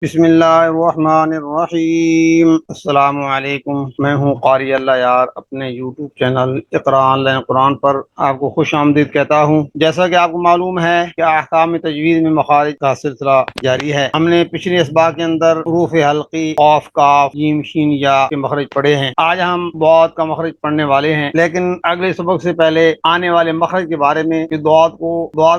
بسم اللہ الرحمن الرحیم۔ السلام علیکم، میں ہوں قاری اللہ یار، اپنے YouTube channel Iqra online Quran پر آپ کو خوش آمدید کہتا ہوں۔ جیسا کہ آپ کو معلوم ہے کہ احکام تجوید میں مخارج کا سلسلہ جاری ہے۔ ہم نے پچھلے اسباق کے اندر حروف حلقی قاف کاف جیم شین یا کے مخرج پڑھے ہیں۔ آج ہم ضاد کا مخرج پڑھنے والے ہیں، لیکن اگلے سبق سے پہلے آنے والے مخرج کے بارے میں کہ ضاد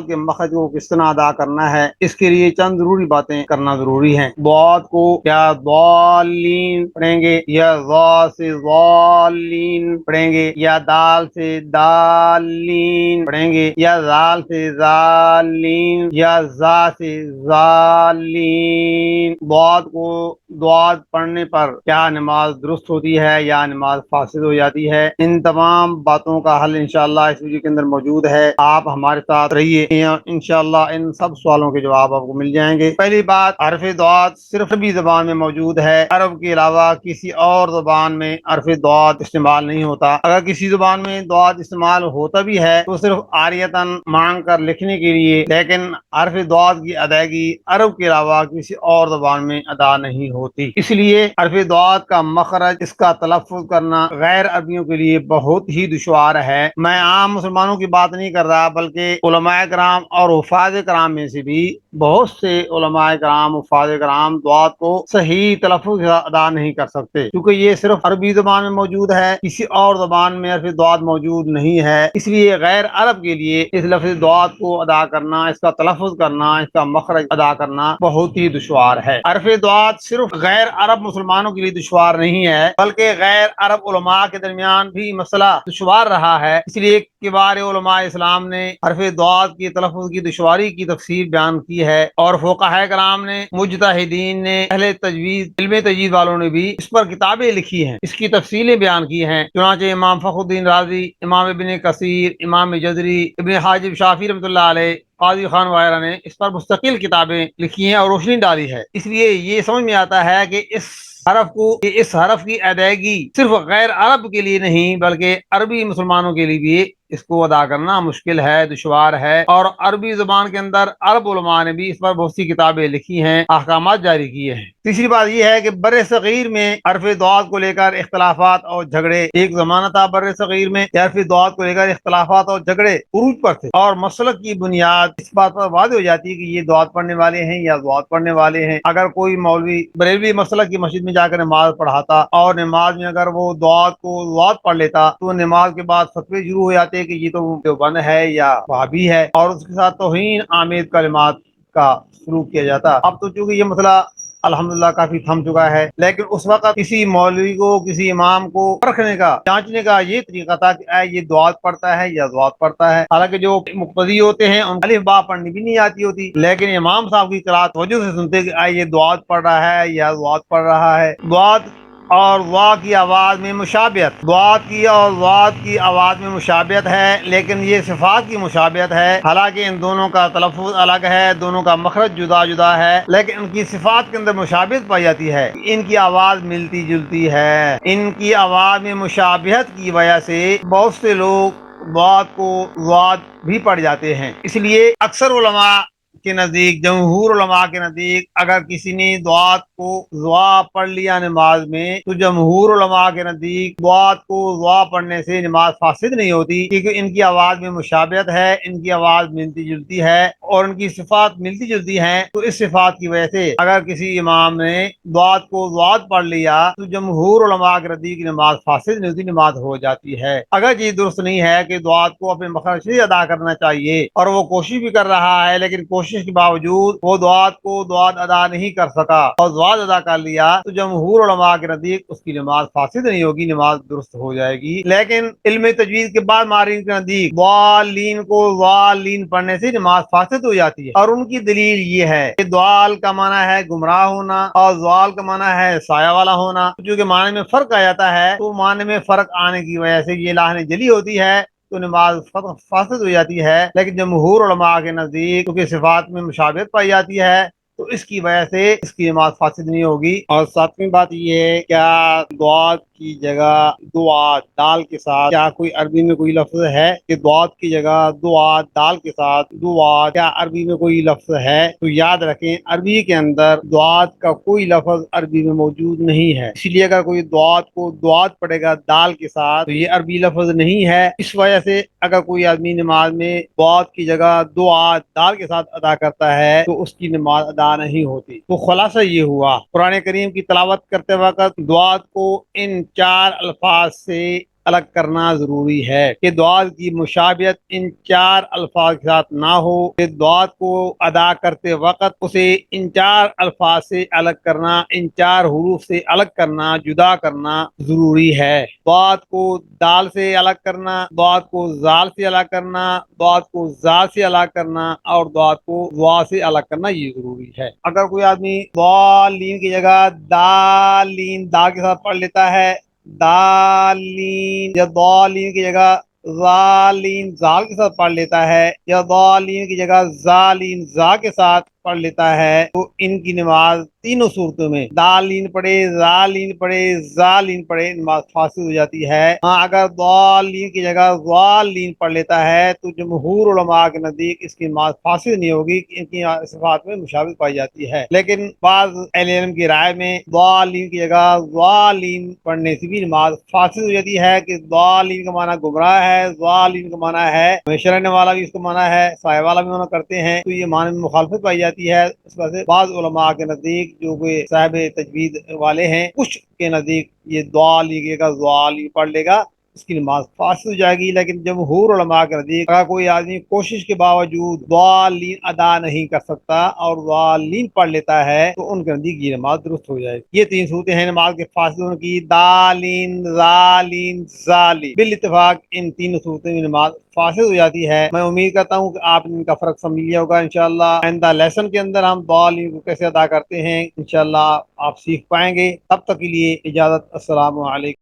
کے مخرج کو کس طرح ادا کرنا ہے، اس کے لیے چند ضروری باتیں کرنا ضروری ہے۔ ضاد کو یا ضالین پڑھیں گے، یا ضا سے ضالین پڑھیں گے، یا دال سے دالین پڑھیں گے، یا زال سے زالین، یا زا سے زالین۔ ضاد کو ضاد پڑھنے پر کیا نماز درست ہوتی ہے یا نماز فاسد ہو جاتی ہے، ان تمام باتوں کا حل انشاءاللہ اس ویڈیو کے اندر موجود ہے۔ آپ ہمارے ساتھ رہیے، انشاءاللہ ان سب سوالوں کے جواب آپ کو مل جائیں گے۔ پہلی بات، حرف ضاد صرف عربی زبان میں موجود ہے، عرب کے علاوہ کسی اور زبان میں حرف ضاد استعمال نہیں ہوتا۔ اگر کسی زبان میں ضاد استعمال ہوتا بھی ہے تو صرف عاریتاً مانگ کر لکھنے کے لیے، لیکن حرف ضاد کی ادائیگی عرب کے علاوہ کسی اور زبان میں ادا نہیں ہوتی۔ اس لیے حرف ضاد کا مخرج، اس کا تلفظ کرنا غیر عربیوں کے لیے بہت ہی دشوار ہے۔ میں عام مسلمانوں کی بات نہیں کر رہا، بلکہ علماء کرام اور حفاظ کرام میں سے بھی بہت سے علماء کرام حفاظ کرام ضاد کو صحیح تلفظ ادا نہیں کر سکتے، کیونکہ یہ صرف عربی زبان میں موجود ہے، کسی اور زبان میں حرف ضاد موجود نہیں ہے۔ اس لیے غیر عرب کے لیے اس لفظ ضاد کو ادا کرنا، اس کا تلفظ کرنا، اس کا مخرج ادا کرنا بہت ہی دشوار ہے۔ حرف ضاد صرف غیر عرب مسلمانوں کے لیے دشوار نہیں ہے، بلکہ غیر عرب علماء کے درمیان بھی مسئلہ دشوار رہا ہے۔ اس لیے کبار علماء اسلام نے حرف ضاد کی تلفظ کی دشواری کی تفسیر بیان کی ہے، اور فقہاء کرام نے، مجتہدین نے، اہل تجوید، علم تجوید والوں نے بھی اس پر کتابیں لکھی ہیں، اس کی تفصیلیں بیان کی ہیں۔ چنانچہ امام فخر الدین رازی، امام ابن کثیر، امام جزری، ابن حاجب شافعی رحمۃ اللہ علیہ، قاضی خان وغیرہ نے اس پر مستقل کتابیں لکھی ہیں اور روشنی ڈالی ہے۔ اس لیے یہ سمجھ میں آتا ہے کہ اس حرف کی ادائیگی صرف غیر عرب کے لیے نہیں، بلکہ عربی مسلمانوں کے لیے بھی اس کو ادا کرنا مشکل ہے، دشوار ہے، اور عربی زبان کے اندر عرب علماء نے بھی اس پر بہت سی کتابیں لکھی ہیں، احکامات جاری کیے ہیں۔ تیسری بات یہ ہے کہ بر صغیر میں حرف ضاد کو لے کر اختلافات اور جھگڑے، ایک زمانہ تھا بر صغیر میں حرف ضاد کو لے کر اختلافات اور جھگڑے عروج پر تھے، اور مسلک کی بنیاد اس بات پر واضح ہو جاتی ہے کہ یہ ضاد پڑھنے والے ہیں یا ضاد پڑھنے والے ہیں۔ اگر کوئی مولوی بریلوی مسلک کی مسجد میں جا کر نماز پڑھاتا اور نماز میں اگر وہ ضاد کو ضاد پڑھ لیتا تو نماز کے بعد فتوے شروع ہو جاتے کہ یہ تو دیوبند ہے یا وہابی ہے، اور اس کے ساتھ توہین آمیز کلمات کا سلوک کیا جاتا۔ اب تو چونکہ یہ مسئلہ الحمدللہ کافی تھم چکا ہے، لیکن اس وقت کسی مولوی کو، کسی امام کو پرکھنے کا، جانچنے کا یہ طریقہ تھا کہ یہ ضاد پڑھتا ہے یا ضاد پڑھتا ہے۔ حالانکہ جو مقتدی ہوتے ہیں ان الف با پڑھنی بھی نہیں آتی ہوتی، لیکن امام صاحب کی قرات توجہ سے سنتے کہ یہ ضاد پڑھ رہا ہے یا ضاد پڑھ رہا ہے۔ ضاد اور وا کی آواز میں مشابہت، ضاد کی اور ضاد کی آواز میں مشابہت ہے، لیکن یہ صفات کی مشابہت ہے۔ حالانکہ ان دونوں کا تلفظ الگ ہے، دونوں کا مخرج جدا جدا ہے، لیکن ان کی صفات کے اندر مشابہت پائی جاتی ہے، ان کی آواز ملتی جلتی ہے۔ ان کی آواز میں مشابہت کی وجہ سے بہت سے لوگ ضاد کو ضاد بھی پڑھ جاتے ہیں۔ اس لیے اکثر علماء کے نزدیک، جمہور علماء کے نزدیک، اگر کسی نے ضاد کو ضا پڑھ لیا نماز میں تو جمہور علماء کے نزدیک ضاد کو ضا پڑھنے سے نماز فاسد نہیں ہوتی، کیونکہ ان کی آواز میں مشابہت ہے، ان کی آواز ملتی جلتی ہے، اور ان کی صفات ملتی جلتی ہیں۔ تو اس صفات کی وجہ سے اگر کسی امام نے ضاد کو ضاد پڑھ لیا تو جمہور علماء کے نزدیک نماز فاسد نہیں ہوتی، نماز ہو جاتی ہے۔ اگر یہ درست نہیں ہے کہ ضاد کو اپنے مخرج سے ادا کرنا چاہیے، اور وہ کوشش بھی کر رہا ہے، لیکن کوشش کے باوجود وہ ضاد کو ضاد ادا نہیں کر سکا اور ضاد ادا کر لیا، تو جمہور علماء کے نزدیک اس کی نماز فاسد نہیں ہوگی، نماز درست ہو جائے گی۔ لیکن علم تجوید کے بعد ماہرین کے نزدیک ضالین کو ضالین پڑھنے سے نماز فاسد ہو جاتی ہے، اور ان کی دلیل یہ ہے کہ ضال کا معنی ہے گمراہ ہونا، اور ضال کا معنی ہے سایہ والا ہونا۔ جو معنی میں فرق آ جاتا ہے، تو معنی میں فرق آنے کی وجہ سے یہ لاہن جلی ہوتی ہے تو نماز فاسد ہو جاتی ہے۔ لیکن جمہور علماء کے نزدیک کیونکہ صفات میں مشابہت پائی جاتی ہے تو اس کی وجہ سے اس کی نماز فاسد نہیں ہوگی۔ اور ساتویں بات یہ ہے، کیا ضاد کی جگہ دعا دال کے ساتھ کیا کوئی عربی میں کوئی لفظ ہے کہ دعات کی جگہ دعا دال کے ساتھ دعا کیا عربی میں کوئی لفظ ہے؟ تو یاد رکھیں عربی کے اندر دعات کا کوئی لفظ عربی میں موجود نہیں ہے، اس لیے اگر کوئی دعات کو دعات پڑھے گا دال کے ساتھ تو یہ عربی لفظ نہیں ہے۔ اس وجہ سے اگر کوئی آدمی نماز میں دعات کی جگہ دعا دال کے ساتھ ادا کرتا ہے تو اس کی نماز ادا نہیں ہوتی۔ تو خلاصہ یہ ہوا قرآن کریم کی تلاوت کرتے وقت دعات کو ان چار الفاظ سے الگ کرنا ضروری ہے کہ دعات کی مشابہت ان چار الفاظ کے ساتھ نہ ہو، کہ دعات کو ادا کرتے وقت اسے ان چار الفاظ سے الگ کرنا، ان چار حروف سے الگ کرنا، جدا کرنا ضروری ہے۔ دعات کو دال سے الگ کرنا، دعات کو زال سے الگ کرنا، دعات کو زال سے الگ کرنا اور دعات کو وا سے الگ کرنا یہ ضروری ہے۔ اگر کوئی آدمی ضالین کی جگہ دالین دال کے ساتھ پڑھ لیتا ہے، دالین یا ضالین کی جگہ ظالین زال کے ساتھ پڑھ لیتا ہے، یا ضالین کی جگہ ظالین زا کے ساتھ پڑھ لیتا ہے، تو ان کی نماز تینوں صورتوں میں دالین پڑھے ظالین پڑھے ظالین پڑھے نماز فاسد ہو جاتی ہے۔ ہاں اگر ضالین کی جگہ ضالین پڑھ لیتا ہے تو جمہور علماء کے نزدیک اس کی نماز فاسد نہیں ہوگی، ان کی صفات میں مشابہت پائی جاتی ہے، لیکن بعض اہل علم کی رائے میں ضالین کی جگہ ضالین پڑھنے سے بھی نماز فاسد ہو جاتی ہے کہ ضالین کا معنی گمراہ ہے، ضالین کا معنی ہے ہمیشہ رہنے والا بھی اس کا معنی ہے، سایہ والا بھی معنی کرتے ہیں، تو یہ معنی میں مخالفت پائی جاتی ہے۔ اس وجہ سے بعض علماء کے نزدیک جو کہ صاحب تجوید والے ہیں کچھ کے نزدیک یہ ضالین کا ضالین پڑھ لے گا اس کی نماز فاسد ہو جائے گی، لیکن جمہور علماء کے نزدیک اگر کوئی آدمی کوشش کے باوجود ضالین ادا نہیں کر سکتا اور ضالین پڑھ لیتا ہے تو ان کے نزدیک یہ نماز درست ہو جائے گی۔ یہ تین صورتیں ہیں نماز کے فاسد ہونے کی، دالین ذالین ذالین، بالاتفاق ان تین صورتوں میں نماز فاسد ہو جاتی ہے۔ میں امید کرتا ہوں کہ آپ نے ان کا فرق سمجھ لیا ہوگا۔ انشاءاللہ آئندہ لیسن کے اندر ہم ضالین کو کیسے ادا کرتے ہیں انشاءاللہ آپ سیکھ پائیں گے۔ تب تک کے لیے اجازت، السلام علیکم۔